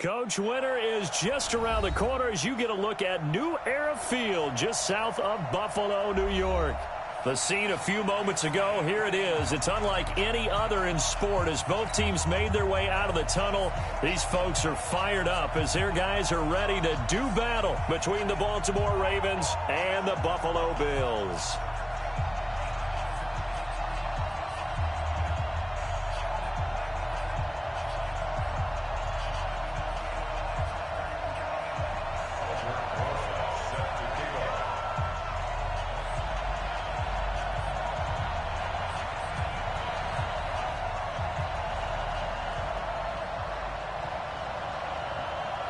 Coach, winter is just around the corner as you get a look at New Era Field just south of Buffalo, New York. The scene a few moments ago, here it is. It's unlike any other in sport as both teams made their way out of the tunnel. These folks are fired up as their guys are ready to do battle between the Baltimore Ravens and the Buffalo Bills.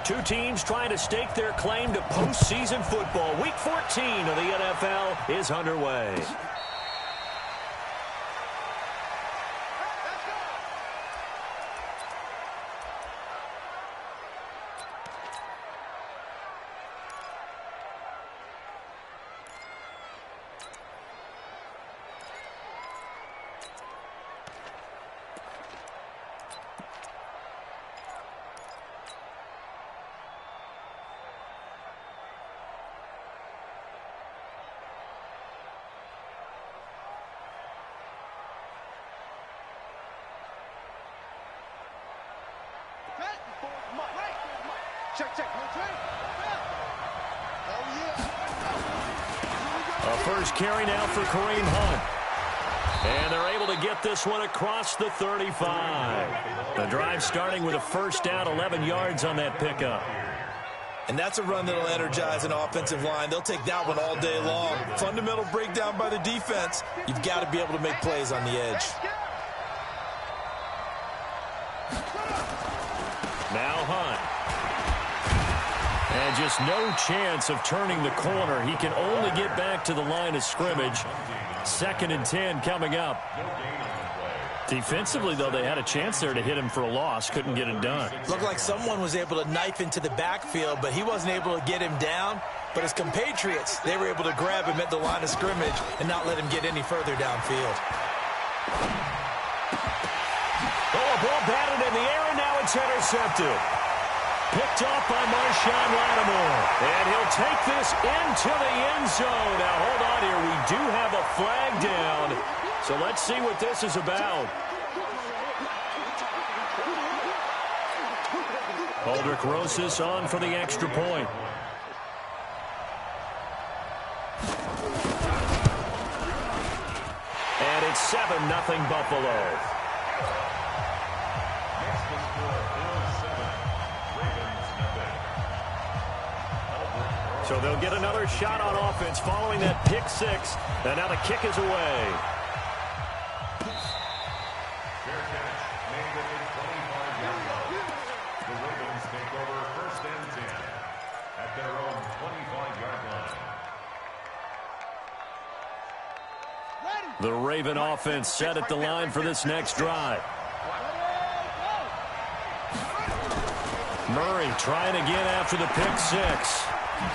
Two teams trying to stake their claim to postseason football. Week 14 of the NFL is underway. A first carry now for Kareem Hunt. And they're able to get this one across the 35. The drive starting with a first down, 11 yards on that pickup. And that's a run that'll energize an offensive line. They'll take that one all day long. Fundamental breakdown by the defense. You've got to be able to make plays on the edge. Now Hunt. And just no chance of turning the corner. He can only get back to the line of scrimmage. 2nd and 10 coming up. Defensively, though, they had a chance there to hit him for a loss. Couldn't get it done. Looked like someone was able to knife into the backfield, but he wasn't able to get him down. But his compatriots, they were able to grab him at the line of scrimmage and not let him get any further downfield. Oh, a ball batted in the air, and now it's intercepted. Picked off by Marshawn Lattimore. And he'll take this into the end zone. Now, hold on here. We do have a flag down. So let's see what this is about. Aldrich Rosas on for the extra point. And it's 7-0 Buffalo. So they'll get another shot on offense following that pick six. And now the kick is away. Fair catch made at the 25-yard line. The Ravens take over 1st and 10 at their own 25-yard line. The Raven offense set at the line for this next drive. Murray trying again after the pick six.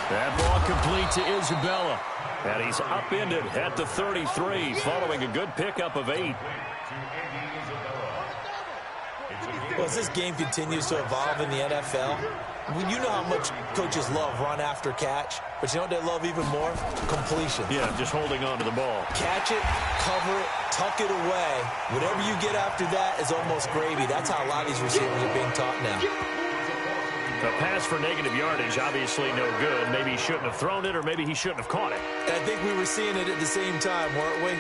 That ball complete to Isabella. And he's upended at the 33 following a good pickup of 8. Well, as this game continues to evolve in the NFL, you know how much coaches love run after catch, but you know what they love even more? Completion. Yeah, just holding on to the ball. Catch it, cover it, tuck it away. Whatever you get after that is almost gravy. That's how a lot of these receivers are being taught now. A pass for negative yardage, obviously no good. Maybe he shouldn't have thrown it, or maybe he shouldn't have caught it. And I think we were seeing it at the same time, weren't we?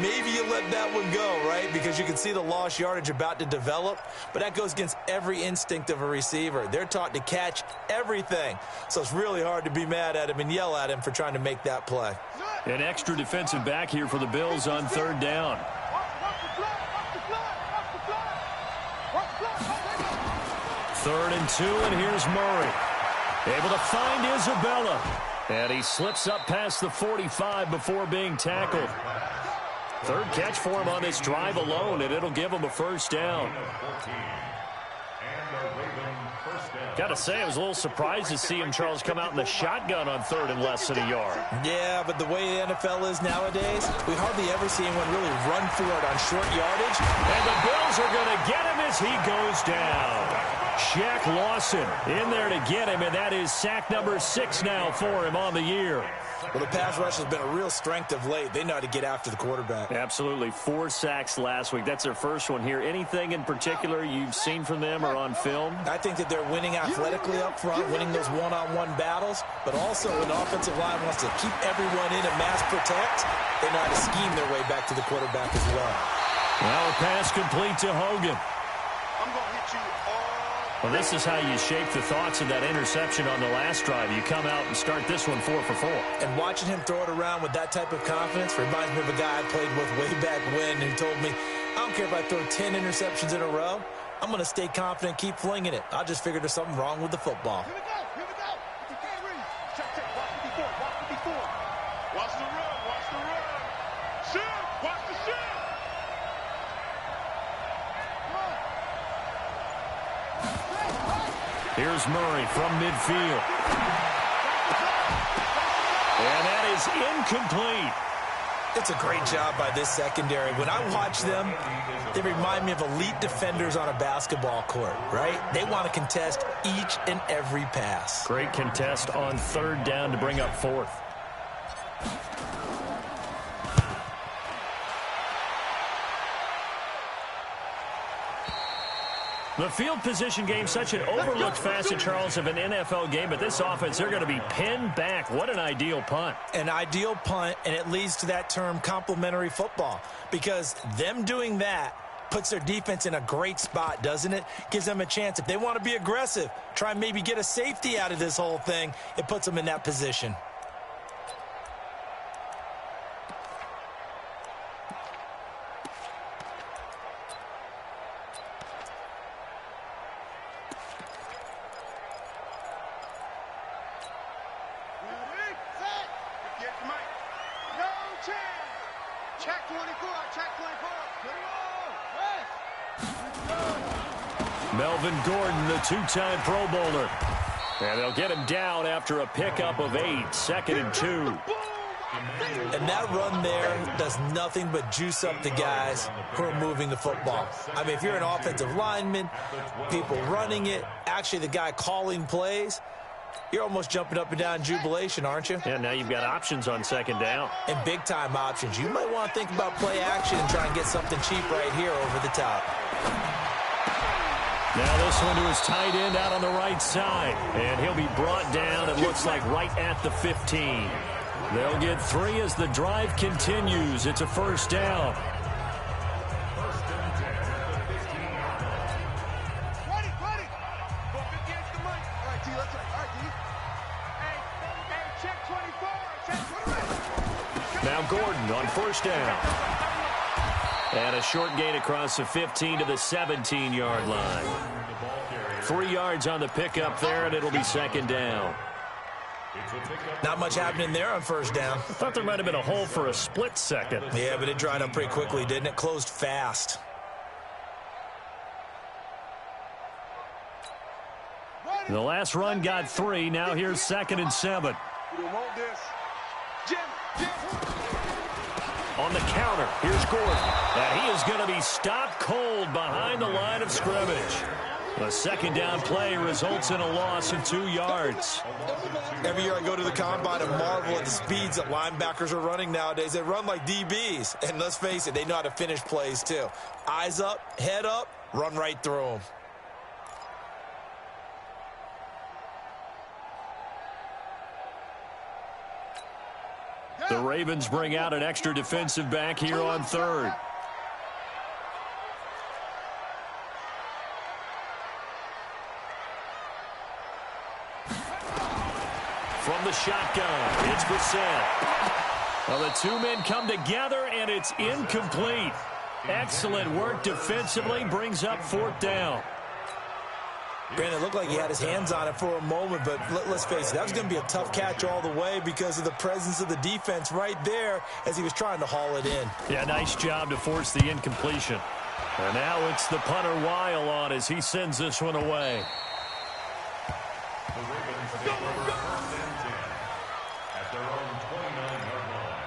Maybe you let that one go, right? Because you can see the lost yardage about to develop. But that goes against every instinct of a receiver. They're taught to catch everything. So it's really hard to be mad at him and yell at him for trying to make that play. An extra defensive back here for the Bills on 3rd down. Third and 2, and here's Murray. Able to find Isabella. And he slips up past the 45 before being tackled. 3rd catch for him on this drive alone, and it'll give him a first down. Got to say, I was a little surprised to see him, Charles, come out in the shotgun on 3rd and less than a yard. Yeah, but the way the NFL is nowadays, we hardly ever see anyone really run for it on short yardage. And the Bills are going to get him as he goes down. Shaq Lawson in there to get him, and that is sack number 6 now for him on the year. Well, the pass rush has been a real strength of late. They know how to get after the quarterback. Absolutely. 4 sacks last week. That's their first one here. Anything in particular you've seen from them or on film? I think that they're winning athletically up front, winning those one-on-one battles, but also when the offensive line wants to keep everyone in and mass protect, they know how to scheme their way back to the quarterback as well. Now a pass complete to Hogan. I'm going to hit you all. Well, this is how you shake the thoughts of that interception on the last drive. You come out and start this one 4 for 4. And watching him throw it around with that type of confidence reminds me of a guy I played with way back when who told me, I don't care if I throw 10 interceptions in a row, I'm going to stay confident, keep flinging it. I just figured there's something wrong with the football. Here we go. Here we go. You can't read. Check. Watch the before. Watch the before. Watch the run. Watch the run. Shoot. Watch the shoot. Here's Murray from midfield. And that is incomplete. It's a great job by this secondary. When I watch them, they remind me of elite defenders on a basketball court, right? They want to contest each and every pass. Great contest on 3rd down to bring up 4th. The field position game, such an overlooked facet, Charles, of an NFL game, but this offense, they're going to be pinned back. What an ideal punt. An ideal punt, and it leads to that term complementary football, because them doing that puts their defense in a great spot, doesn't it? Gives them a chance. If they want to be aggressive, try and maybe get a safety out of this whole thing, it puts them in that position. Check 24. Melvin Gordon, the 2-time Pro Bowler. And they'll get him down after a pickup of 8, 2nd and 2. And that run there does nothing but juice up the guys who are moving the football. I mean, if you're an offensive lineman, people running it, actually the guy calling plays, you're almost jumping up and down in jubilation, aren't you? Yeah, now you've got options on 2nd down. And big-time options. You might want to think about play action and try and get something cheap right here over the top. Now this one to his tight end out on the right side. And he'll be brought down, it looks like, right at the 15. They'll get 3 as the drive continues. It's a 1st down. Now Gordon on 1st down. And a short gain across the 15 to the 17-yard line. 3 yards on the pickup there, and it'll be 2nd down. Not much happening there on 1st down. I thought there might have been a hole for a split second. Yeah, but it dried up pretty quickly, didn't it? Closed fast. The last run got 3. Now here's 2nd and 7. On the counter, here's Gordon. And he is going to be stopped cold behind the line of scrimmage. The 2nd down play results in a loss of 2 yards. Every year I go to the combine and marvel at the speeds that linebackers are running nowadays. They run like DBs. And let's face it, they know how to finish plays too. Eyes up, head up, run right through them. The Ravens bring out an extra defensive back here on 3rd. From the shotgun, it's Brissett. Well, the 2 men come together, and it's incomplete. Excellent work defensively, brings up 4th down. Brandon, it looked like he had his hands on it for a moment, but let's face it, that was going to be a tough catch all the way because of the presence of the defense right there as he was trying to haul it in. Yeah, nice job to force the incompletion. And now it's the punter Weil on as he sends this one away. The Ravens take over 1st and 10 at their own 29-yard line.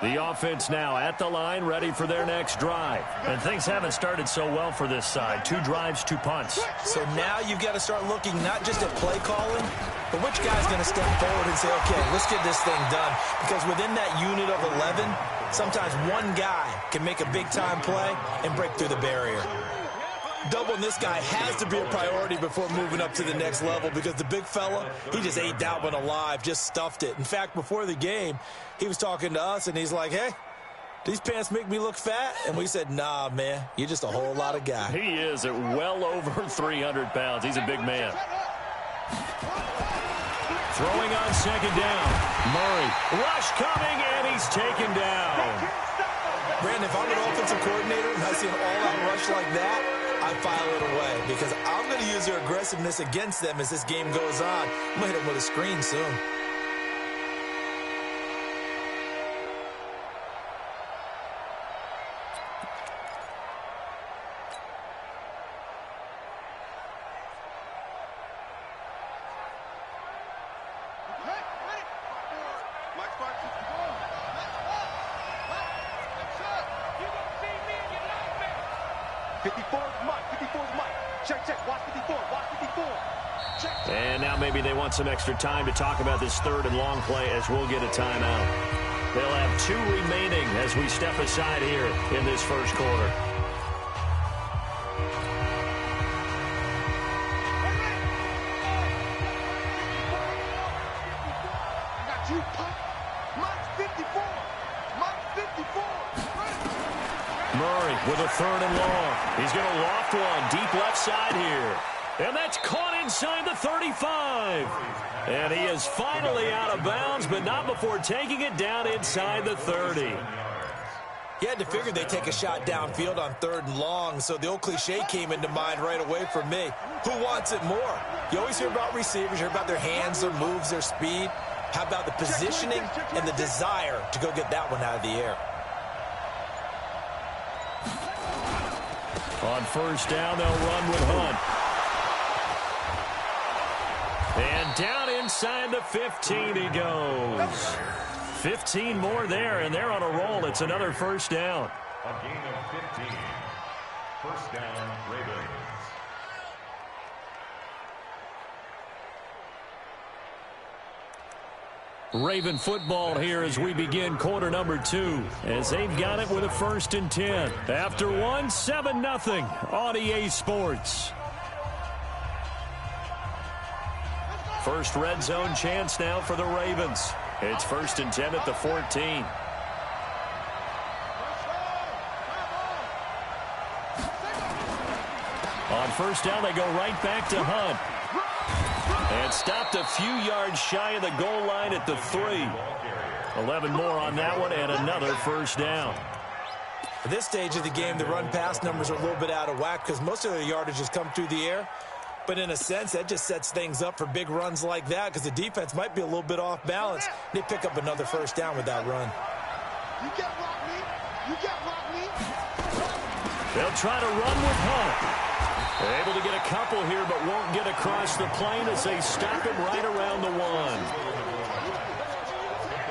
The offense now at the line, ready for their next drive. And things haven't started so well for this side. 2 drives, 2 punts. So now you've got to start looking not just at play calling, but which guy's going to step forward and say, okay, let's get this thing done. Because within that unit of 11, sometimes one guy can make a big-time play and break through the barrier. Doubling this guy has to be a priority before moving up to the next level, because the big fella, he just ate that one alive, just stuffed it. In fact, before the game, he was talking to us, and he's like, hey, these pants make me look fat? And we said, nah, man, you're just a whole lot of guy. He is at well over 300 pounds. He's a big man. Throwing on second down. Murray. Rush coming, and he's taken down. Brandon, if I'm an offensive coordinator and I see an all-out rush like that, I file it away, because I'm going to use their aggressiveness against them as this game goes on. I'm going to hit them with a screen soon. And now maybe they want some extra time to talk about this 3rd and long play, as we'll get a timeout. They'll have 2 remaining as we step aside here in this first quarter. Murray with a 3rd and long. He's going to loft one deep left side here. And that's caught inside the 35. And he is finally out of bounds, but not before taking it down inside the 30. You had to figure they'd take a shot downfield on 3rd and long, so the old cliche came into mind right away for me. Who wants it more? You always hear about receivers, you hear about their hands, their moves, their speed. How about the positioning and the desire to go get that one out of the air? On first down, they'll run with Hunt. And down inside the 15 he goes. 15 more there, and they're on a roll. It's another first down. A gain of 15. First down, Ravens. Raven football here as we begin quarter number 2, as they've got it with a 1st and 10. After 7-0 on EA Sports. First red zone chance now for the Ravens. It's 1st and 10 at the 14. On first down, they go right back to Hunt. And stopped a few yards shy of the goal line at the 3. 11 more on that one, and another first down. At this stage of the game, the run-pass numbers are a little bit out of whack because most of their yardage has come through the air. But in a sense, that just sets things up for big runs like that, because the defense might be a little bit off balance. They pick up another first down with that run. You get rock me. You get rock me. They'll try to run with Hunt. They're able to get a couple here, but won't get across the plane as they stop him right around the 1.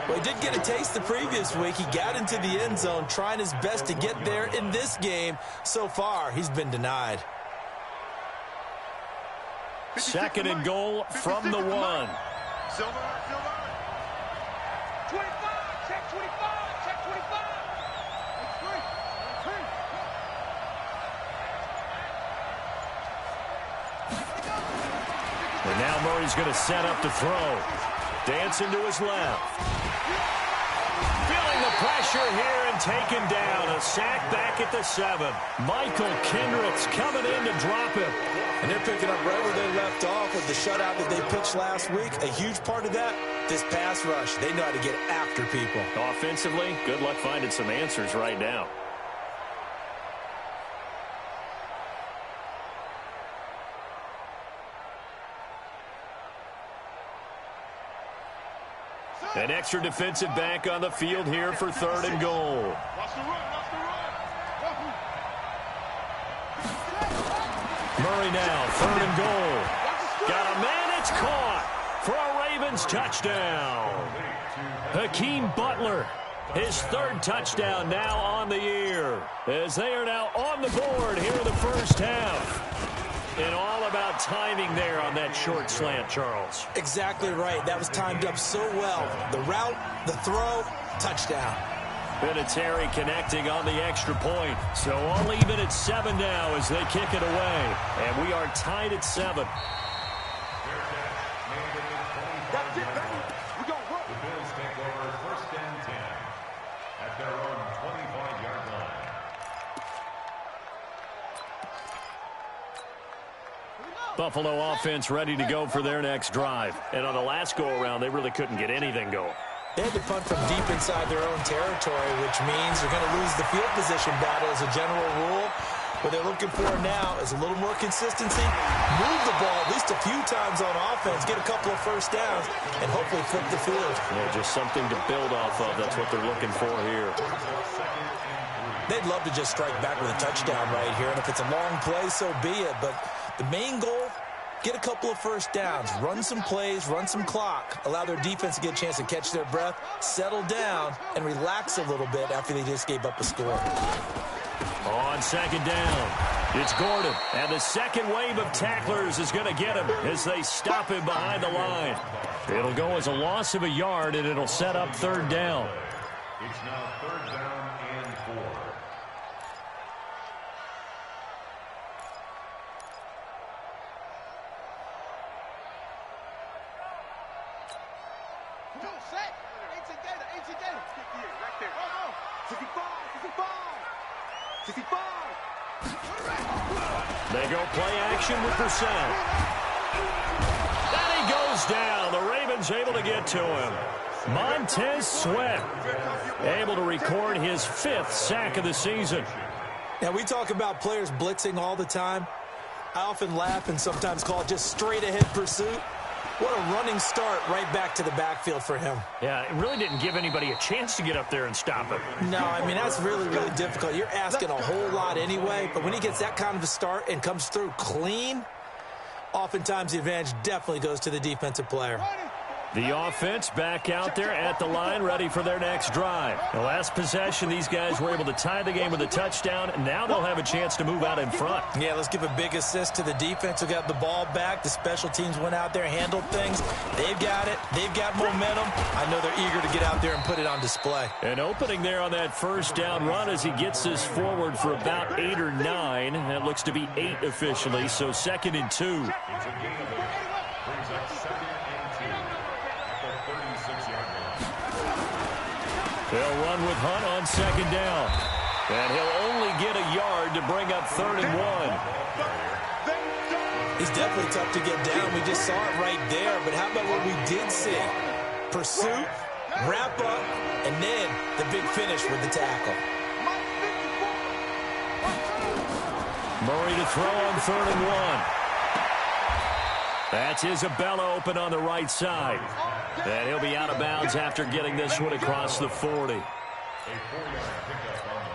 Well, he did get a taste the previous week. He got into the end zone trying his best to get there in this game. So far, he's been denied. 2nd and goal from the 1. Silver. 25. Check 25. Check 25. And now Murray's going to set up to throw. Dancing to his left. Feeling the pressure here and taken down. A sack back at the 7. Michael Kendricks coming in to drop him. And they're picking up right where they left off with the shutout that they pitched last week. A huge part of that, this pass rush. They know how to get after people. Offensively, good luck finding some answers right now. An extra defensive back on the field here for 3rd and goal. Watch the run. Murray now, 3rd and goal. Got a man, it's caught for a Ravens touchdown. Hakeem Butler His third touchdown now on the year, as they are now on the board here in the first half. And all about timing there on that short slant, Charles. Exactly right. That was timed up so well. The route, the throw, touchdown. Vinatieri connecting on the extra point. So all even at 7 now as they kick it away. And we are tied at 7. That's it, baby. We gonna work. The Bills take over first and 10 at their own 25-yard line. Buffalo offense ready to go for their next drive. And on the last go-around, they really couldn't get anything going. They had to punt from deep inside their own territory, which means they're going to lose the field position battle as a general rule. What they're looking for now is a little more consistency, move the ball at least a few times on offense, get a couple of first downs, and hopefully flip the field. Yeah, just something to build off of. That's what they're looking for here. They'd love to just strike back with a touchdown right here, and if it's a long play, so be it. But the main goal, get a couple of first downs, run some plays, run some clock, allow their defense to get a chance to catch their breath, settle down, and relax a little bit after they just gave up a score. On second down, it's Gordon. And the second wave of tacklers is going to get him as they stop him behind the line. It'll go as a loss of a yard, and it'll set up third down. It's now third down and 4. They go play action with Brissett. And he goes down. The Ravens able to get to him. Montez Sweat able to record his 5th sack of the season. Now, we talk about players blitzing all the time. I often laugh and sometimes call it just straight-ahead pursuit. What a running start right back to the backfield for him. Yeah, it really didn't give anybody a chance to get up there and stop him. No, I mean, that's really, really difficult. You're asking a whole lot anyway, but when he gets that kind of a start and comes through clean, oftentimes the advantage definitely goes to the defensive player. The offense back out there at the line, ready for their next drive. The last possession, these guys were able to tie the game with a touchdown. Now they'll have a chance to move out in front. Yeah, let's give a big assist to the defense who got the ball back. The special teams went out there, handled things. They've got it. They've got momentum. I know they're eager to get out there and put it on display. An opening there on that first down run as he gets this forward for about 8 or 9. That looks to be 8 officially, so 2nd and 2. It's a gain of 8. Brings up 2nd and 2 at the 36-yard line. They'll run with Hunt on 2nd down. And he'll only get a yard to bring up 3rd and 1. He's definitely tough to get down. We just saw it right there. But how about what we did see? Pursuit, wrap up, and then the big finish with the tackle. Murray to throw on 3rd and 1. That's Isabella open on the right side. And he'll be out of bounds after getting this one across the 40.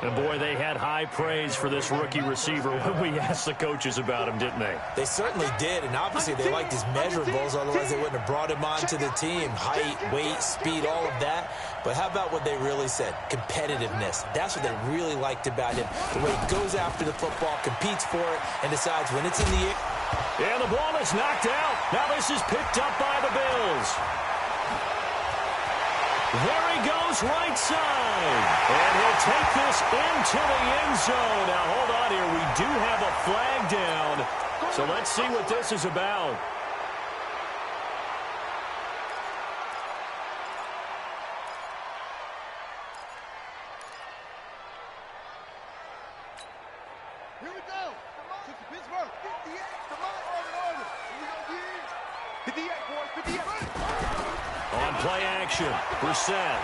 And, boy, they had high praise for this rookie receiver when we asked the coaches about him, didn't they? They certainly did, and obviously they liked his measurables, otherwise they wouldn't have brought him onto the team. Height, weight, speed, all of that. But how about what they really said? Competitiveness. That's what they really liked about him. The way he goes after the football, competes for it, and decides when it's in the air. And the ball is knocked out. Now this is picked up by the Bills. There he goes, right side. And he'll take this into the end zone. Now, hold on here. We do have a flag down. So let's see what this is about. Here we go. Took to Pittsburgh. 58. Come on, order. Here we go, kids. 58, boys. 58. On play action, Brissett.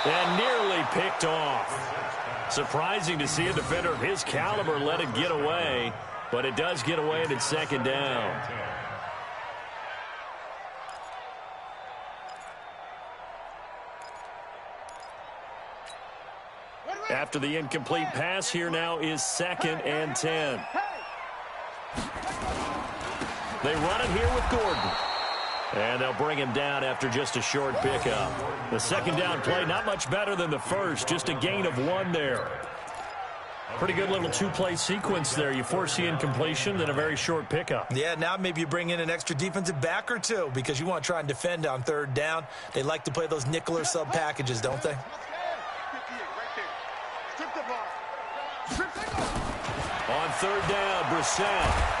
And nearly picked off. Surprising to see a defender of his caliber let it get away, but it does get away and it's 2nd down. After the incomplete pass, here now is 2nd and 10. They run it here with Gordon. And they'll bring him down after just a short pickup. The second down play, not much better than the first, just a gain of 1 there. Pretty good little two-play sequence there. You force the incompletion, then a very short pickup. Yeah, now maybe you bring in an extra defensive back or two because you want to try and defend on third down. They like to play those nickel or sub packages, don't they? On third down, Brissett.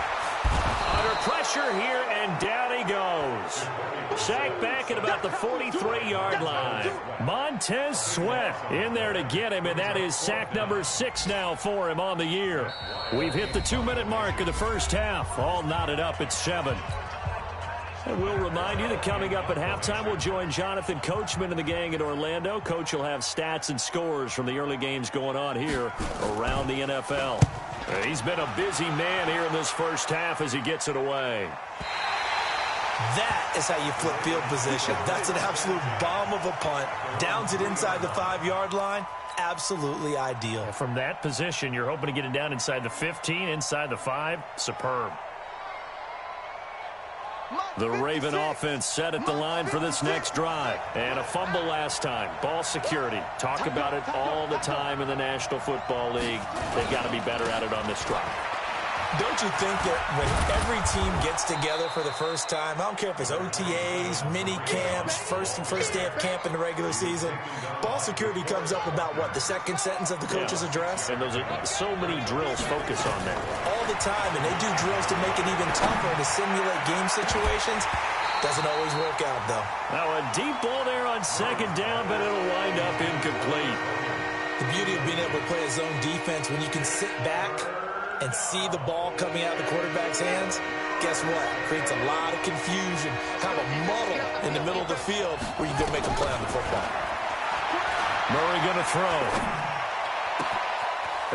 Under pressure here, and down he goes. Sacked back at about the 43-yard line. Montez Sweat in there to get him, and that is sack number 6 now for him on the year. We've hit the 2-minute mark of the first half. All knotted up at 7. And we'll remind you that coming up at halftime, we'll join Jonathan Coachman and the gang in Orlando. Coach will have stats and scores from the early games going on here around the NFL. He's been a busy man here in this first half as he gets it away. That is how you flip field position. That's an absolute bomb of a punt. Downs it inside the 5-yard line. Absolutely ideal. From that position, you're hoping to get it down inside the 15, inside the 5. Superb. The Raven offense set at the line for this next drive. And a fumble last time. Ball security. Talk about it all the time in the National Football League. They've got to be better at it on this drive. Don't you think that when every team gets together for the first time, I don't care if it's OTAs, mini camps, first day of camp in the regular season, ball security comes up about, what, the second sentence of the coach's address? And those are so many drills focus on that. All the time, and they do drills to make it even tougher to simulate game situations. Doesn't always work out, though. Now a deep ball there on second down, but it'll wind up incomplete. The beauty of being able to play a zone defense when you can sit back and see the ball coming out of the quarterback's hands, guess what? Creates a lot of confusion, kind of a muddle in the middle of the field where you can make a play on the football. Murray going to throw.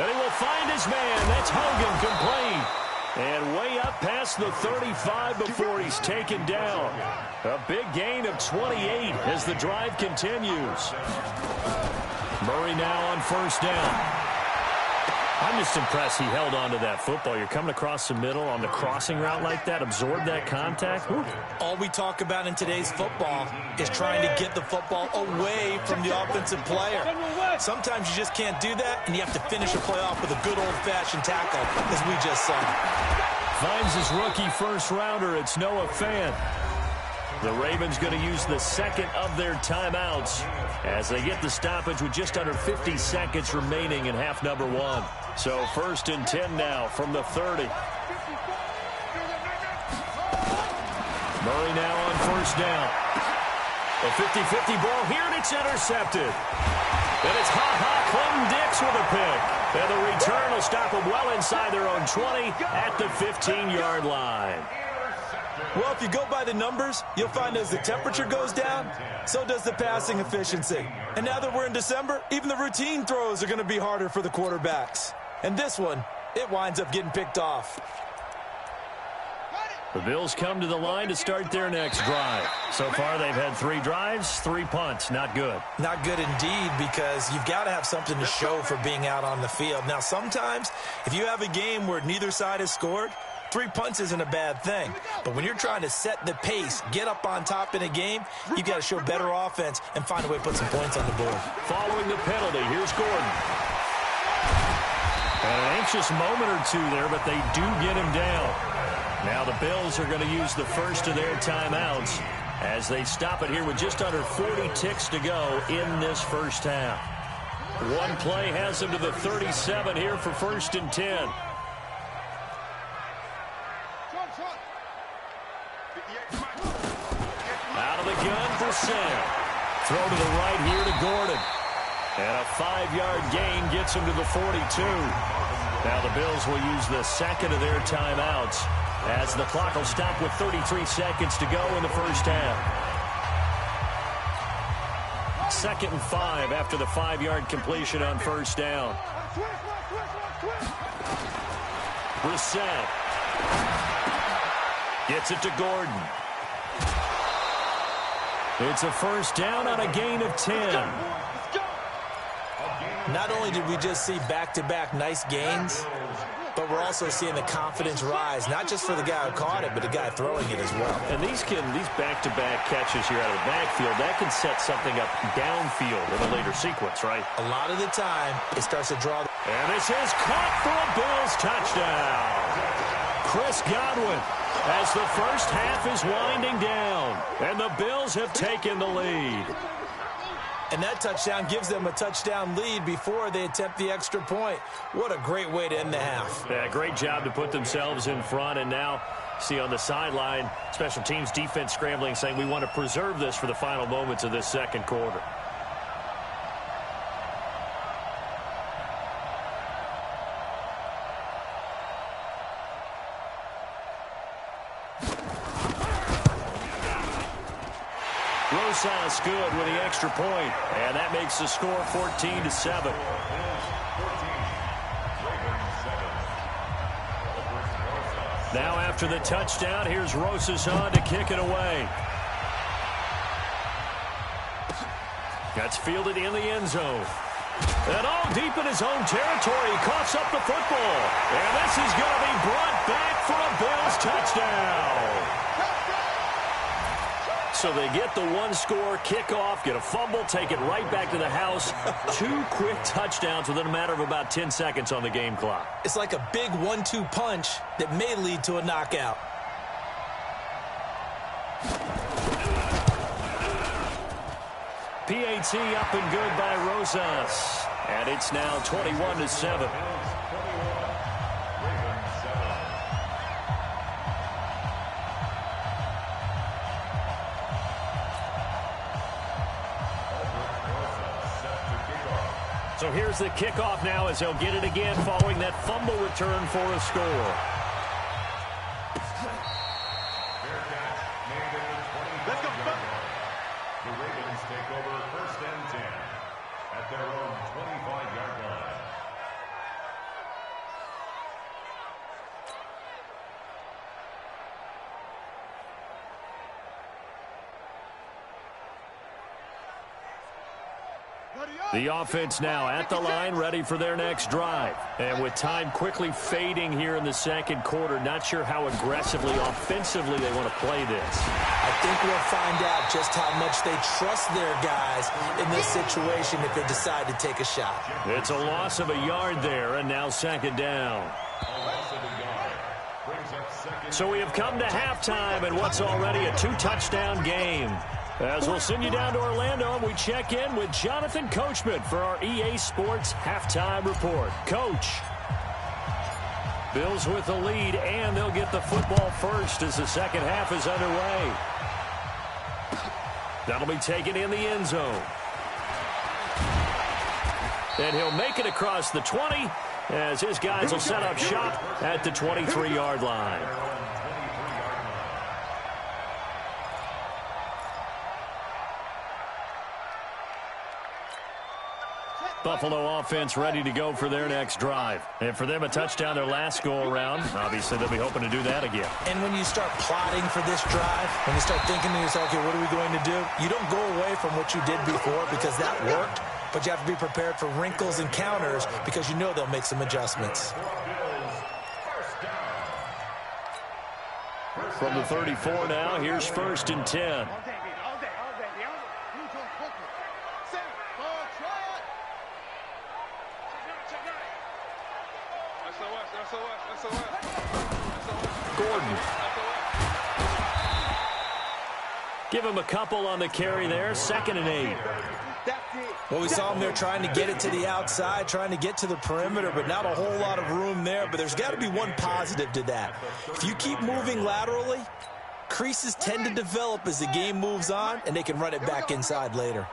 And he will find his man. That's Hogan complete. And way up past the 35 before he's taken down. A big gain of 28 as the drive continues. Murray now on first down. I'm just impressed he held on to that football. You're coming across the middle on the crossing route like that, absorb that contact. Whew. All we talk about in today's football is trying to get the football away from the offensive player. Sometimes you just can't do that, and you have to finish a play off with a good old-fashioned tackle, as we just saw. Finds his rookie first-rounder. It's Noah Fant. The Ravens going to use the second of their timeouts as they get the stoppage with just under 50 seconds remaining in half number 1. So 1st and 10 now from the 30. Murray now on first down. A 50-50 ball here, and it's intercepted. And it's Clinton Dix with a pick. And the return will stop them well inside their own 20 at the 15-yard line. Well, if you go by the numbers, you'll find as the temperature goes down, so does the passing efficiency. And now that we're in December, even the routine throws are going to be harder for the quarterbacks. And this one, it winds up getting picked off. The Bills come to the line to start their next drive. So far, they've had 3 drives, 3 punts. Not good. Not good indeed, because you've got to have something to show for being out on the field. Now, sometimes, if you have a game where neither side has scored, 3 punts isn't a bad thing. But when you're trying to set the pace, get up on top in a game, you've got to show better offense and find a way to put some points on the board. Following the penalty, here's Gordon. An anxious moment or two there, but they do get him down. Now the Bills are going to use the first of their timeouts as they stop it here with just under 40 ticks to go in this first half. One play has them to the 37 here for 1st and 10. Out of the gun for Sam. Throw to the right here to Gordon. And a 5-yard gain gets him to the 42. Now the Bills will use the second of their timeouts as the clock will stop with 33 seconds to go in the first half. 2nd and 5 after the 5-yard completion on first down. Brissett gets it to Gordon. It's a first down on a gain of 10. Not only did we just see back-to-back nice gains, but we're also seeing the confidence rise, not just for the guy who caught it, but the guy throwing it as well. And these back-to-back catches here out of the backfield, that can set something up downfield in a later sequence, right? A lot of the time, it starts to draw. And this is caught for a Bills touchdown. Chris Godwin, as the first half is winding down, and the Bills have taken the lead. And that touchdown gives them a touchdown lead before they attempt the extra point. What a great way to end the half. Yeah, great job to put themselves in front. And now, see on the sideline, special teams defense scrambling, saying we want to preserve this for the final moments of this second quarter. Rosas good with the extra point, and that makes the score 14-7. Now after the touchdown, here's Rosas on to kick it away. That's fielded in the end zone. And all deep in his own territory, he coughs up the football. And this is going to be brought back for a Bills touchdown. So they get the one-score kickoff, get a fumble, take it right back to the house. 2 quick touchdowns within a matter of about 10 seconds on the game clock. It's like a big 1-2 punch that may lead to a knockout. PAT up and good by Rosas. And it's now 21-7. So here's the kickoff now as they'll get it again following that fumble return for a score. The Ravens take over 1st and 10 at their own 25-yard line. The offense now at the line, ready for their next drive. And with time quickly fading here in the second quarter, not sure how aggressively, offensively they want to play this. I think we'll find out just how much they trust their guys in this situation if they decide to take a shot. It's a loss of a yard there, and now second down. So we have come to halftime in what's already a 2-touchdown game. As we'll send you down to Orlando, and we check in with Jonathan Coachman for our EA Sports Halftime Report. Coach. Bills with the lead, and they'll get the football first as the second half is underway. That'll be taken in the end zone. And he'll make it across the 20 as his guys will set up shop at the 23-yard line. Buffalo offense ready to go for their next drive. And for them, a touchdown their last go-around. Obviously, they'll be hoping to do that again. And when you start plotting for this drive, when you start thinking to yourself, okay, what are we going to do? You don't go away from what you did before because that worked, but you have to be prepared for wrinkles and counters because you know they'll make some adjustments. From the 34 now, here's 1st and 10. Gordon. Give him a couple on the carry there. 2nd and 8. Well, we saw him there trying to get it to the outside, trying to get to the perimeter, but not a whole lot of room there. But there's got to be one positive to that. If you keep moving laterally, creases tend to develop as the game moves on, and they can run it back inside later.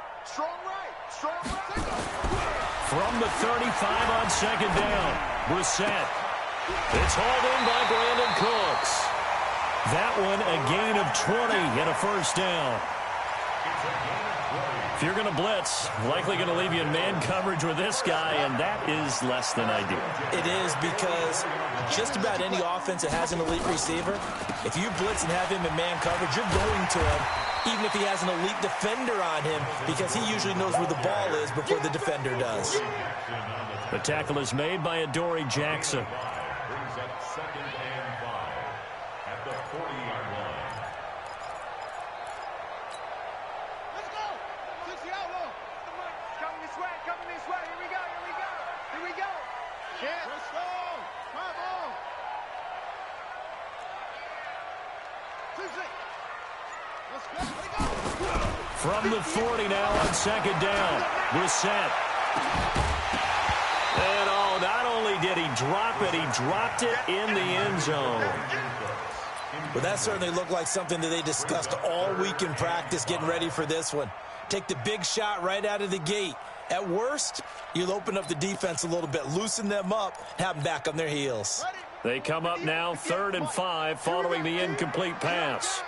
From the 35 on 2nd down, Brissett. It's hauled in by Brandon Cooks. That one a gain of 20 and a 1st down. If you're going to blitz, likely going to leave you in man coverage with this guy, and that is less than ideal. It is because just about any offense that has an elite receiver, if you blitz and have him in man coverage, you're going to him, even if he has an elite defender on him, because he usually knows where the ball is before the defender does. The tackle is made by Adoree Jackson. 40-yard line. Let's go. 60 out low. Coming this way. Coming this way. Here we go. Here we go. Here we go. Yeah. Let's go. Come on. 60. Let's go. Let it go. From the 40 now on second down. Brissett. And not only did he drop it, he dropped it in the end zone. Well, that certainly looked like something that they discussed all week in practice getting ready for this one. Take the big shot right out of the gate. At worst, you'll open up the defense a little bit, loosen them up, have them back on their heels. They come up now 3rd and 5 following the incomplete pass.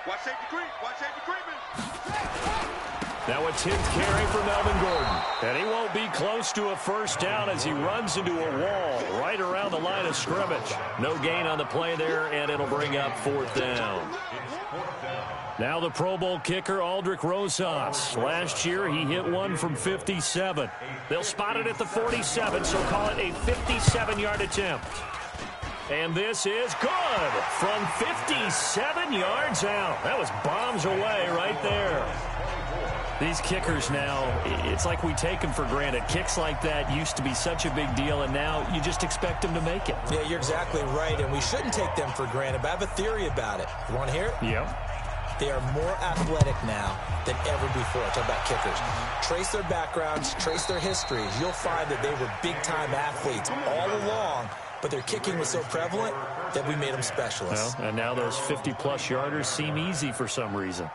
Watch safety creep. Watch safety creeping. Now a 10th carry for Melvin Gordon. And he won't be close to a first down as he runs into a wall right around the line of scrimmage. No gain on the play there, and it'll bring up 4th down. Now the Pro Bowl kicker, Aldrick Rosas. Last year, he hit one from 57. They'll spot it at the 47, so call it a 57-yard attempt. And this is good from 57 yards out. That was bombs away right there. These kickers now, it's like we take them for granted. Kicks like that used to be such a big deal, and now you just expect them to make it. Yeah, you're exactly right, and we shouldn't take them for granted, but I have a theory about it. You want to hear it? Yep. They are more athletic now than ever before. Talk about kickers. Trace their backgrounds, trace their histories. You'll find that they were big-time athletes all along, but their kicking was so prevalent that we made them specialists. Well, and now those 50-plus yarders seem easy for some reason.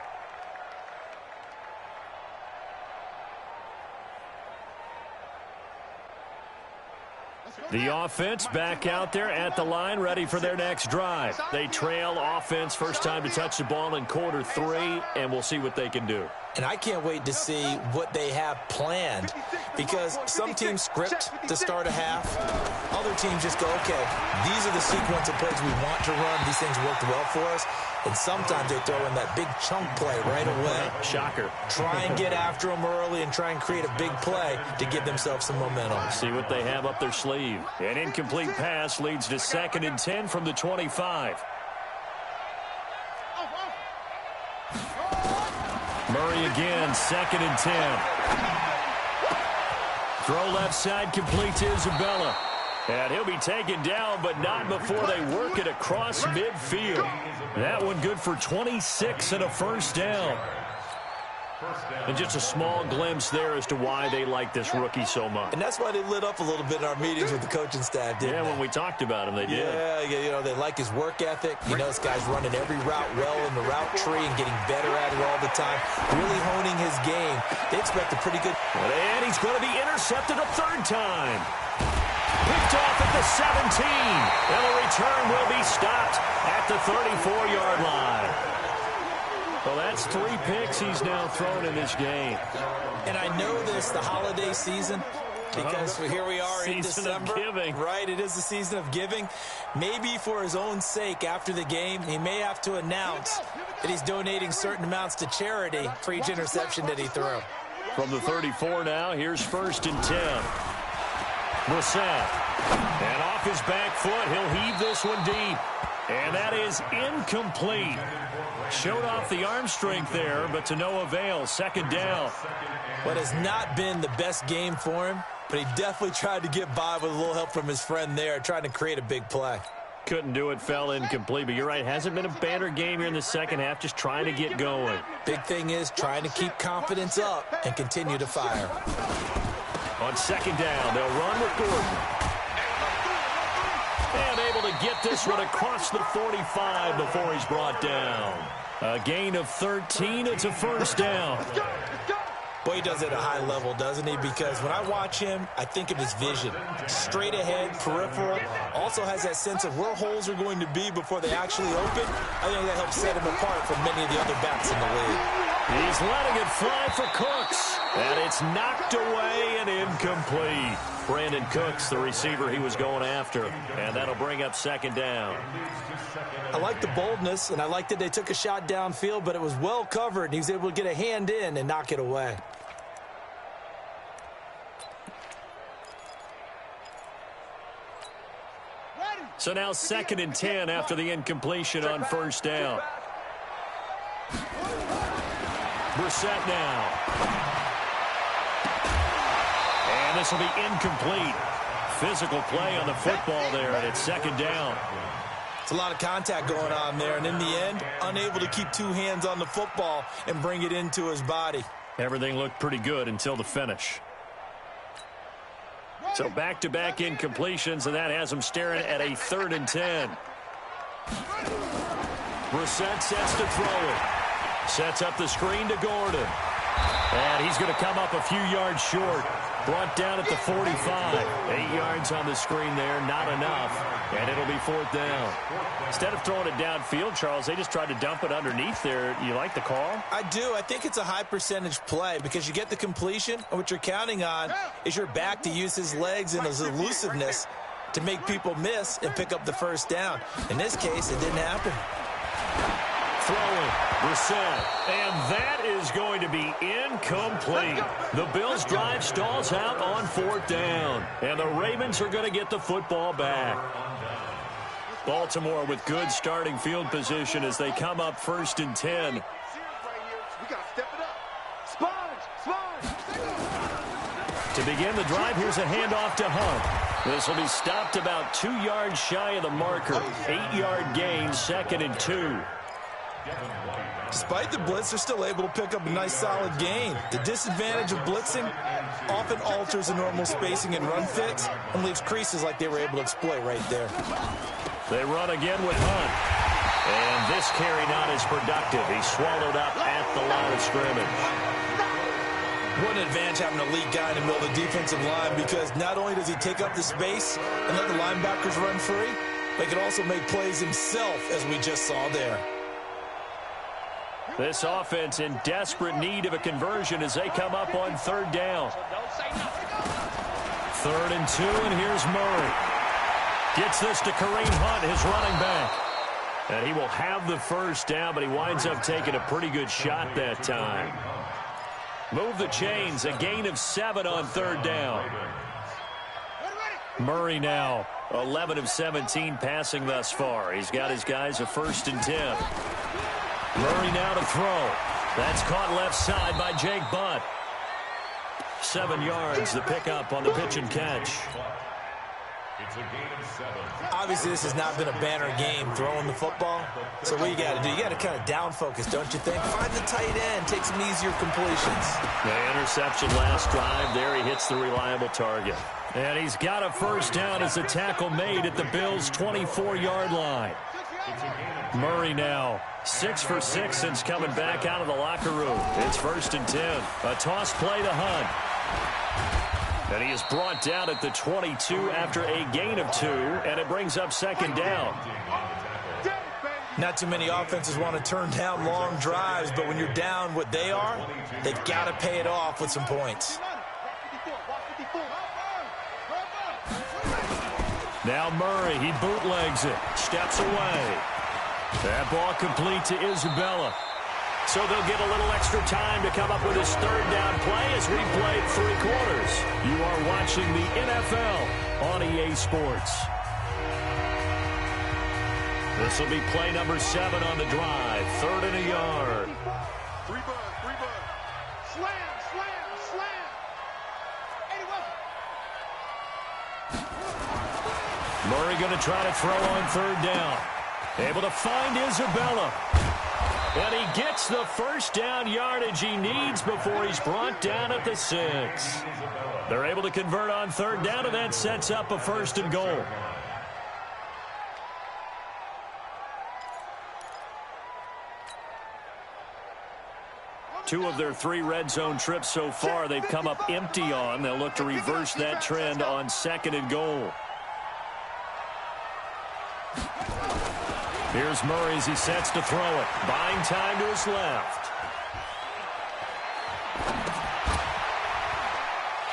The offense back out there at the line, ready for their next drive. They trail offense, first time to touch the ball in quarter 3, and we'll see what they can do. And I can't wait to see what they have planned, because some teams script to start a half. Other teams just go, okay, these are the sequence of plays we want to run. These things worked well for us. And sometimes they throw in that big chunk play right away. Shocker. Try and get after them early and try and create a big play to give themselves some momentum. See what they have up their sleeve. An incomplete pass leads to 2nd and 10 from the 25. Murray again, 2nd and 10. Throw left side, complete to Isabella. And he'll be taken down, but not before they work it across midfield. That one good for 26 and a first down. And just a small glimpse there as to why they like this rookie so much. And that's why they lit up a little bit in our meetings with the coaching staff, didn't they? When we talked about him, they did. Yeah, you know, they like his work ethic. You know, this guy's running every route well in the route tree and getting better at it all the time, really honing his game. They expect a pretty good... And he's going to be intercepted a 3rd time. Picked off at the 17. And the return will be stopped at the 34-yard line. Well, that's 3 picks he's now thrown in this game. And I know this, the holiday season, because here we are in December. Season of giving. Right, it is the season of giving. Maybe for his own sake after the game, he may have to announce that he's donating certain amounts to charity for each interception that he threw. From the 34 now, here's 1st and 10. Brissett. And off his back foot, he'll heave this one deep. And that is incomplete. Showed off the arm strength there, but to no avail. 2nd down. What has not been the best game for him, but he definitely tried to get by with a little help from his friend there, trying to create a big play. Couldn't do it, fell incomplete. But you're right, hasn't been a banner game here in the second half, just trying to get going. Big thing is trying to keep confidence up and continue to fire. On 2nd down, they'll run with Gordon. And able to get this one across the 45 before he's brought down. A gain of 13. It's a first down. Boy, he does it at a high level, doesn't he? Because when I watch him, I think of his vision. Straight ahead, peripheral. Also has that sense of where holes are going to be before they actually open. I think that helps set him apart from many of the other backs in the league. He's letting it fly for Cooks. And it's knocked away and incomplete. Brandon Cooks, the receiver he was going after. And that'll bring up 2nd down. I like the boldness, and I like that they took a shot downfield, but it was well covered, and he was able to get a hand in and knock it away. Ready. So now 2nd and 10 after the incompletion on first down. Brissett now. And this will be incomplete. Physical play on the football there, and it's 2nd down. It's a lot of contact going on there, and in the end, unable to keep 2 hands on the football and bring it into his body. Everything looked pretty good until the finish. So back-to-back incompletions, and that has him staring at a 3rd and 10. Brissett sets to throw it. Sets up the screen to Gordon. And he's going to come up a few yards short. Brought down at the 45. 8 yards on the screen there, not enough. And it'll be 4th down. Instead of throwing it downfield, Charles, they just tried to dump it underneath there. You like the call? I do. I think it's a high percentage play because you get the completion, and what you're counting on is your back to use his legs and his elusiveness to make people miss and pick up the 1st down. In this case, it didn't happen. Throwing, Brissett, and that is going to be incomplete. The Bills' drive stalls out on 4th down, and the Ravens are going to get the football back. Baltimore with good starting field position as they come up 1st and 10. We got to step it up. Sponge. To begin the drive, here's a handoff to Hunt. This will be stopped about 2 yards shy of the marker. 8-yard gain, 2nd and 2. Despite the blitz, they're still able to pick up a nice solid gain. The disadvantage of blitzing often alters the normal spacing and run fits and leaves creases like they were able to exploit right there. They run again with Hunt. And this carry not as productive. He's swallowed up at the line of scrimmage. What an advantage having an elite guy in the middle of the defensive line, because not only does he take up the space and let the linebackers run free, but he can also make plays himself, as we just saw there. This offense in desperate need of a conversion as they come up on 3rd down. 3rd and 2, and here's Murray. Gets this to Kareem Hunt, his running back. And he will have the 1st down, but he winds up taking a pretty good shot that time. Move the chains, a gain of 7 on 3rd down. Murray now, 11 of 17 passing thus far. He's got his guys a 1st and 10. Murray now to throw. That's caught left side by Jake Butt. 7 yards, the pickup on the pitch and catch. It's a gain of 7. Obviously, this has not been a banner game throwing the football. So what you got to do, you got to kind of down focus, don't you think? Find the tight end, take some easier completions. The interception last drive there. He hits the reliable target. And he's got a 1st down as a tackle made at the Bills' 24-yard line. Murray now 6 for 6 since coming back out of the locker room. It's 1st and 10. A toss play to Hunt. And he is brought down at the 22 after a gain of 2, and it brings up 2nd down. Not too many offenses want to turn down long drives, but when you're down what they are, they've got to pay it off with some points. Now Murray, he bootlegs it, steps away. That ball complete to Isabella. So they'll get a little extra time to come up with his 3rd down play as we played 3 quarters. You are watching the NFL on EA Sports. This will be play number 7 on the drive. 3rd and a yard. Free bud. Slam. Murray going to try to throw on 3rd down. Able to find Isabella. And he gets the 1st down yardage he needs before he's brought down at the 6. They're able to convert on 3rd down, and that sets up a 1st and goal. Two of their 3 red zone trips so far they've come up empty on. They'll look to reverse that trend on 2nd and goal. Here's Murray as he sets to throw it. Buying time to his left.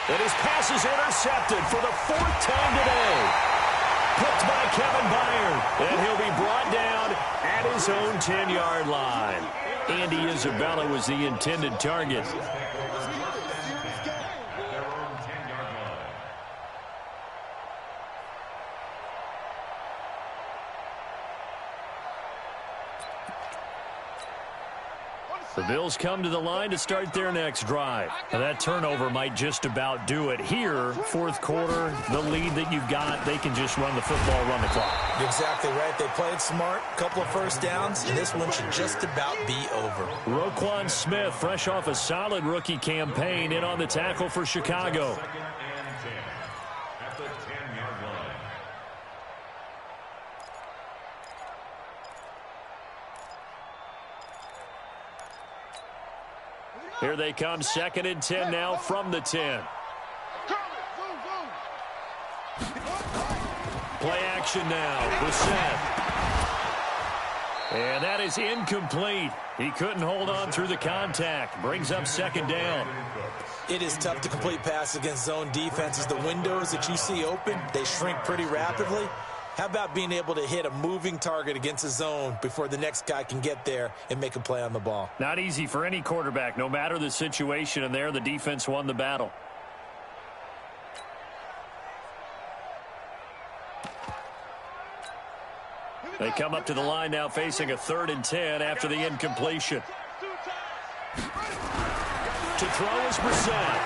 And his pass is intercepted for the 4th time today. Picked by Kevin Byard. And he'll be brought down at his own 10-yard line. Andy Isabella was the intended target. The Bills come to the line to start their next drive. Now that turnover might just about do it. Here, fourth quarter, the lead that you've got, they can just run the football, run the clock. Exactly right. They played smart, couple of first downs, and this one should just about be over. Roquan Smith, fresh off a solid rookie campaign, in on the tackle for Chicago. Second and 10 at the 10-yard line. Here they come, second and 10 now from the 10. Play action now, Brissett. And that is incomplete. He couldn't hold on through the contact. Brings up second down. It is tough to complete passes against zone defenses. The windows that you see open, they shrink pretty rapidly. How about being able to hit a moving target against a zone before the next guy can get there and make a play on the ball? Not easy for any quarterback, no matter the situation, and there the defense won the battle. They come up to the line now facing a 3rd and 10 after the incompletion. To throw is Brissett.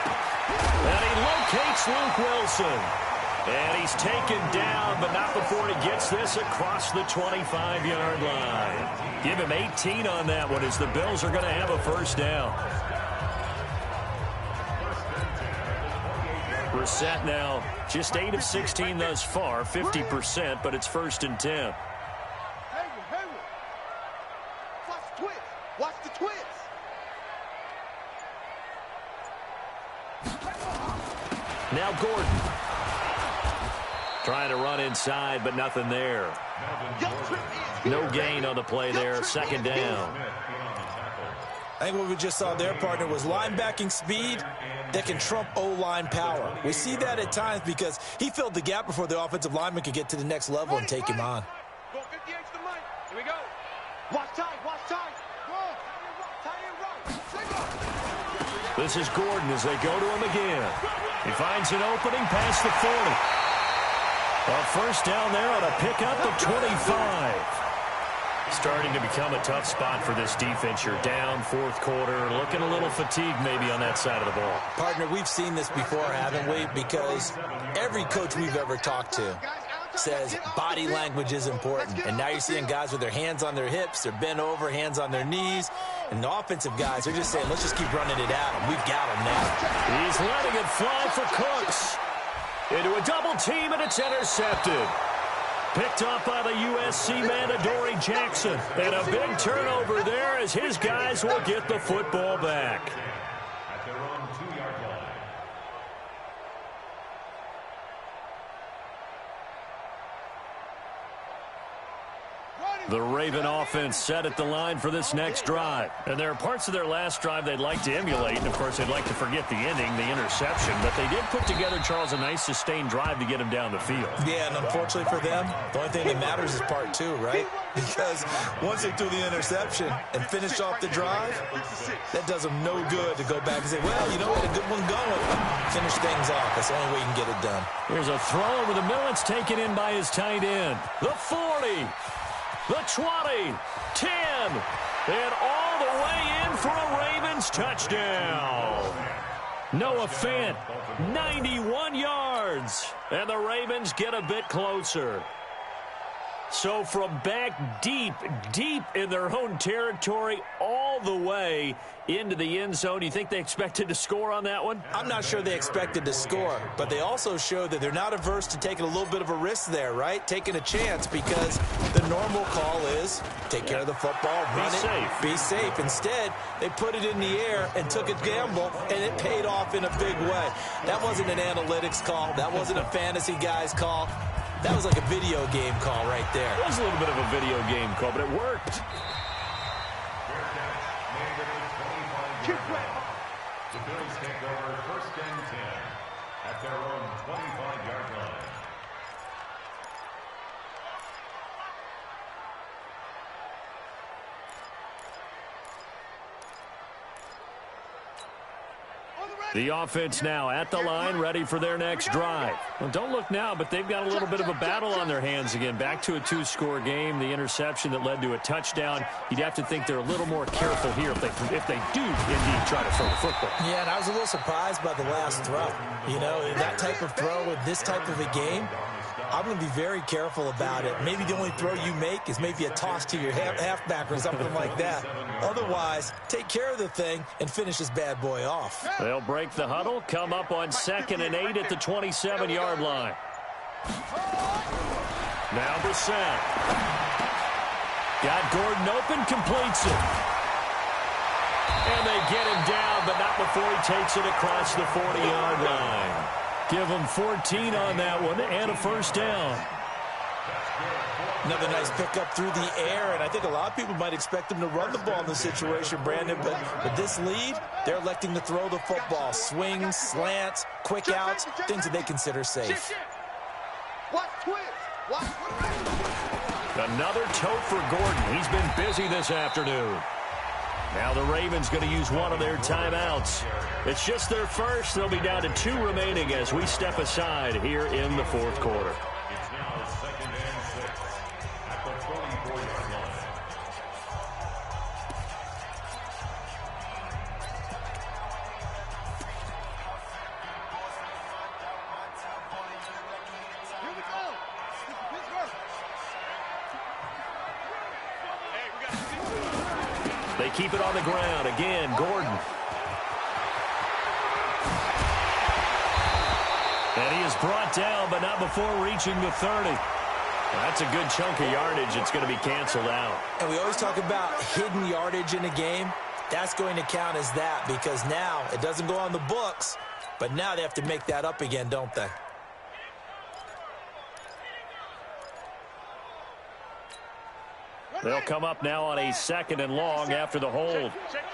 And he locates Luke Wilson. And he's taken down, but not before he gets this across the 25-yard line. Give him 18 on that one as the Bills are going to have a first down. Brissett now just 8 of 16 thus far, 50%, but it's 1st and 10. Watch the twist. Watch the twist. Now Gordon. Trying to run inside, but nothing there. No gain on the play there. Second down. I think what we just saw there, partner, was linebacking speed that can trump O-line power. We see that at times because he filled the gap before the offensive lineman could get to the next level and take him on. Go 50 extra money. Here we go. Watch time. Watch time. This is Gordon as they go to him again. He finds an opening past the 40. A first down there on a pickup of 25. Starting to become a tough spot for this defense. You're down fourth quarter, looking a little fatigued maybe on that side of the ball. Partner, we've seen this before, haven't we? Because every coach we've ever talked to says body language is important. And now you're seeing guys with their hands on their hips, they're bent over, hands on their knees. And the offensive guys are just saying, let's just keep running it at him. We've got him now. He's letting it fly for Cooks. Into a double team, and it's intercepted. Picked up by the USC man, Adoree Jackson. And a big turnover there as his guys will get the football back. At their own 2-yard line. The Raven offense set at the line for this next drive. And there are parts of their last drive they'd like to emulate. And, of course, they'd like to forget the ending, the interception. But they did put together, Charles, a nice sustained drive to get him down the field. Yeah, and unfortunately for them, the only thing that matters is part 2, right? Because once they threw the interception and finished off the drive, that does them no good to go back and say, well, you know, we had a good one going. Finish things off. That's the only way you can get it done. Here's a throw over the middle. It's taken in by his tight end. The 40. The 20, 10, and all the way in for a Ravens touchdown. Noah Fant, 91 yards, and the Ravens get a bit closer. So from back deep in their own territory, all the way into the end zone, you think they expected to score on that one? I'm not sure they expected to score, but they also showed that they're not averse to taking a little bit of a risk there, right? Taking a chance because the normal call is take care of the football, run it, be safe. Instead, they put it in the air and took a gamble, and it paid off in a big way. That wasn't an analytics call. That wasn't a fantasy guy's call. That was like a video game call right there. It was a little bit of a video game call, but it worked. The Bills take over 1st and 10 at their own 25-yard line. The offense now at the line, ready for their next drive. Well, don't look now, but they've got a little bit of a battle on their hands again. Back to a two-score game. The interception that led to a touchdown. You'd have to think they're a little more careful here if they do indeed try to throw the football. Yeah, and I was a little surprised by the last throw. You know, that type of throw in this type of a game, I'm going to be very careful about it. Maybe the only throw you make is maybe a toss to your halfback or something like that. Otherwise, take care of the thing and finish this bad boy off. They'll break the huddle, come up on 2nd and 8 at the 27-yard line. Now Brissett. Got Gordon open, completes it. And they get him down, but not before he takes it across the 40-yard line. Give him 14 on that one and a first down. Another nice pickup through the air, and I think a lot of people might expect them to run the ball in this situation, Brandon, but with this lead, they're electing to throw the football. Swings, slants, quick outs, things that they consider safe. Another tote for Gordon. He's been busy this afternoon. Now the Ravens going to use one of their timeouts. It's just their first. They'll be down to 2 remaining as we step aside here in the 4th quarter. It's now 2nd and 6 at the 24-yard line. Here we go. Pittsburgh. Hey, we got to They keep it on the ground. Again, Gordon. And he is brought down, but not before reaching the 30. That's a good chunk of yardage. It's going to be canceled out. And we always talk about hidden yardage in a game. That's going to count as that because now it doesn't go on the books, but now they have to make that up again, don't they? They'll come up now on a 2nd and long after the hold. check.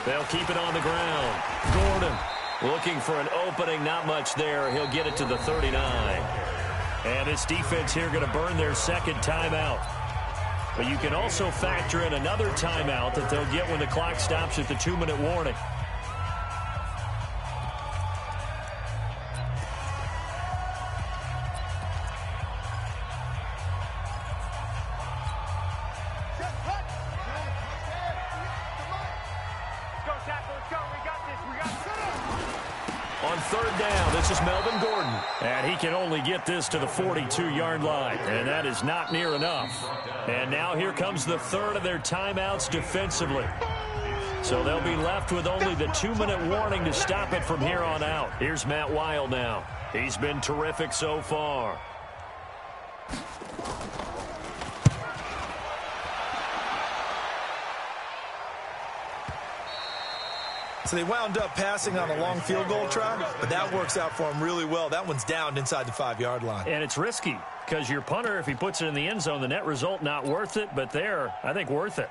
They'll keep it on the ground. Gordon looking for an opening. Not much there. He'll get it to the 39. And this defense here going to burn their 2nd timeout. But you can also factor in another timeout that they'll get when the clock stops at the 2-minute warning. On 3rd down, this is Melvin Gordon. And he can only get this to the 42-yard line. And that is not near enough. And now here comes the 3rd of their timeouts defensively. So they'll be left with only the 2-minute warning to stop it from here on out. Here's Matt Weil now. He's been terrific so far. So they wound up passing on a long field goal try, but that works out for them really well. That one's down inside the 5-yard line. And it's risky because your punter, if he puts it in the end zone, the net result not worth it, but there, I think worth it.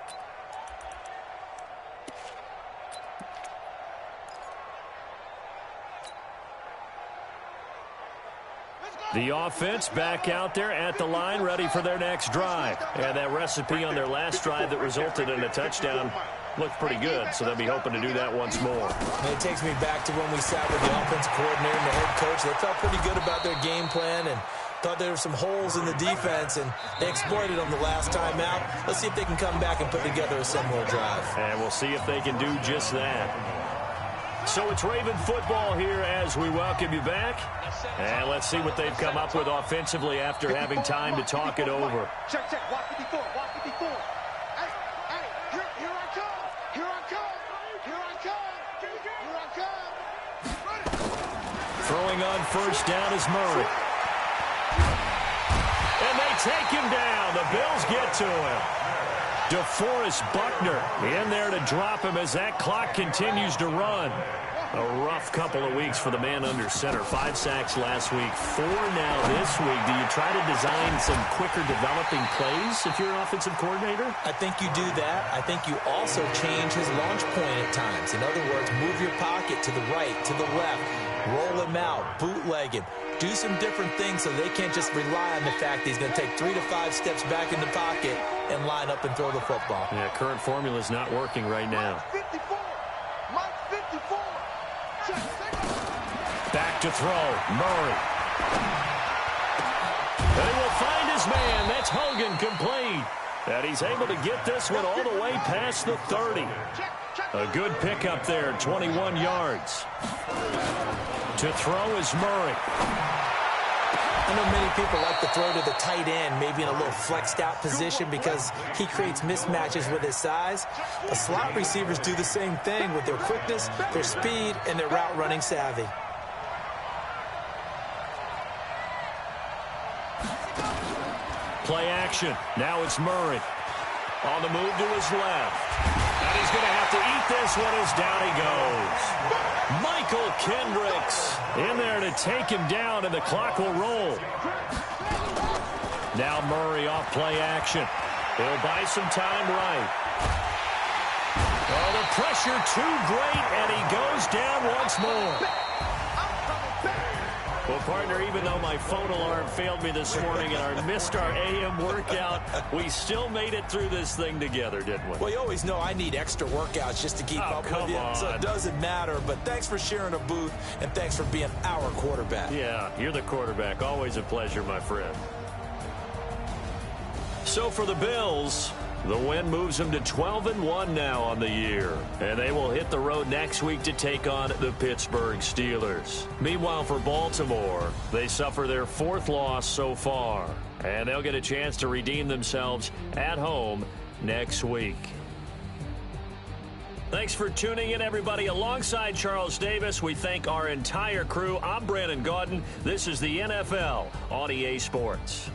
The offense back out there at the line, ready for their next drive. And that recipe on their last drive that resulted in a touchdown looked pretty good, so they'll be hoping to do that once more. And it takes me back to when we sat with the offensive coordinator and the head coach. They felt pretty good about their game plan and thought there were some holes in the defense, and they exploited them the last time out. Let's see if they can come back and put together a similar drive. And we'll see if they can do just that. So it's Raven football here as we welcome you back. And let's see what they've come up with offensively after having time to talk it over. Check. Watch 54. Hey, here I come. Here I come. Throwing on 1st down is Murray. And they take him down. The Bills get to him. DeForest Buckner in there to drop him as that clock continues to run. A rough couple of weeks for the man under center. 5 sacks last week, 4 now this week. Do you try to design some quicker developing plays if you're an offensive coordinator? I think you do that. I think you also change his launch point at times. In other words, move your pocket to the right, to the left. Roll him out, bootleg him, do some different things so they can't just rely on the fact that he's going to take 3 to 5 steps back in the pocket and line up and throw the football. Yeah, current formula is not working right now. Mike 54. Mike 54. Back to throw. Murray. And he will find his man. That's Hogan, complete. And he's able to get this one all the way past the 30. A good pickup there, 21 yards. To throw is Murray. I know many people like to throw to the tight end, maybe in a little flexed out position because he creates mismatches with his size. The slot receivers do the same thing with their quickness, their speed, and their route running savvy. Play action. Now it's Murray. On the move to his left. And he's going to have to eat this one as down he goes. Michael Kendricks in there to take him down, and the clock will roll. Now Murray off play action. He'll buy some time right. Oh, the pressure too great, and he goes down once more. Well, partner, even though my phone alarm failed me this morning and I missed our AM workout, we still made it through this thing together, didn't we? Well, you always know I need extra workouts just to keep up with you, so it doesn't matter. But thanks for sharing a booth, and thanks for being our quarterback. Yeah, you're the quarterback. Always a pleasure, my friend. So for the Bills, the win moves them to 12-1 now on the year. And they will hit the road next week to take on the Pittsburgh Steelers. Meanwhile, for Baltimore, they suffer their 4th loss so far. And they'll get a chance to redeem themselves at home next week. Thanks for tuning in, everybody. Alongside Charles Davis, we thank our entire crew. I'm Brandon Gaudin. This is the NFL on EA Sports.